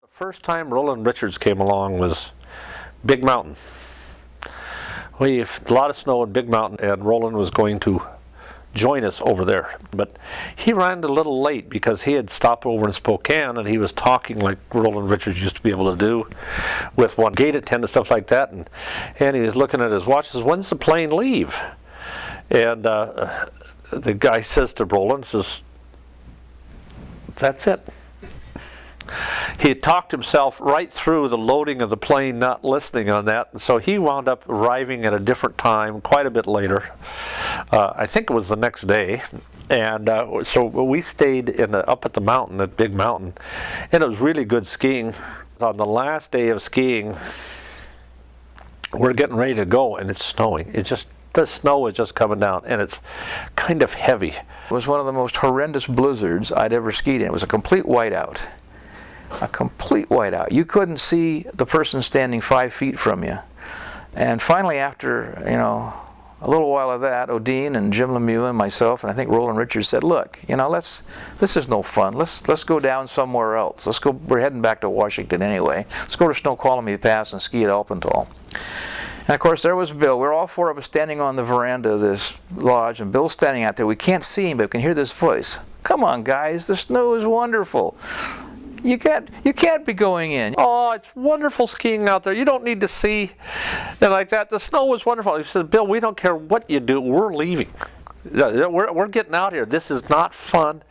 The first time Roland Richards came along was Big Mountain. We had a lot of snow in Big Mountain, and Roland was going to join us over there. But he ran a little late because he had stopped over in Spokane, and he was talking like Roland Richards used to be able to do with one gate attendant, stuff like that. And he was looking at his watch, says, "When's the plane leave?" And the guy says to Roland, says, "That's it." He had talked himself right through the loading of the plane, not listening on that, and so he wound up arriving at a different time, quite a bit later. I think it was the next day, and so we stayed up at the mountain, at Big Mountain, and it was really good skiing. On the last day of skiing, we're getting ready to go, and it's snowing. The snow is just coming down, and it's kind of heavy. It was one of the most horrendous blizzards I'd ever skied in. It was a complete whiteout. A complete whiteout. You couldn't see the person standing 5 feet from you. And finally, after a little while of that, Odine and Jim Lemieux and myself and I think Roland Richards said, "Look, this is no fun. Let's go down somewhere else. Let's go. We're heading back to Washington anyway. Let's go to Snoqualmie Pass and ski at Alpental." And of course, there was Bill. We're all four of us standing on the veranda of this lodge, and Bill's standing out there. We can't see him, but we can hear this voice. "Come on, guys! The snow is wonderful. You can't be going in. Oh, it's wonderful skiing out there. You don't need to see," and like that. The snow was wonderful. He said, "Bill, we don't care what you do. We're leaving. We're getting out here. This is not fun."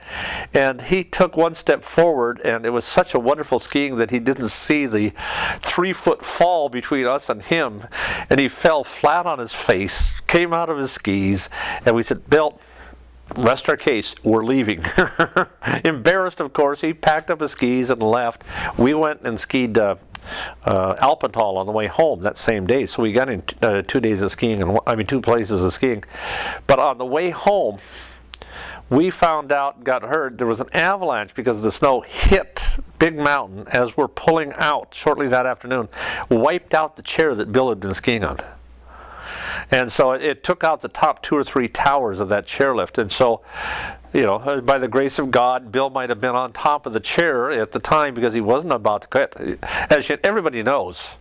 And he took one step forward, and it was such a wonderful skiing that he didn't see the 3-foot fall between us and him, and he fell flat on his face, came out of his skis, and we said, "Bill, rest our case, we're leaving." Embarrassed, of course, he packed up his skis and left. We went and skied Alpental on the way home that same day. So we got in 2 days of skiing, and 2 places of skiing. But on the way home, we got heard there was an avalanche because the snow hit Big Mountain as we're pulling out shortly that afternoon, wiped out the chair that Bill had been skiing on. And so it took out the top 2 or 3 towers of that chairlift. And so, by the grace of God, Bill might have been on top of the chair at the time because he wasn't about to quit. As everybody knows,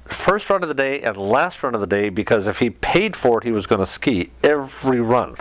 first run of the day and last run of the day, because if he paid for it, he was going to ski every run.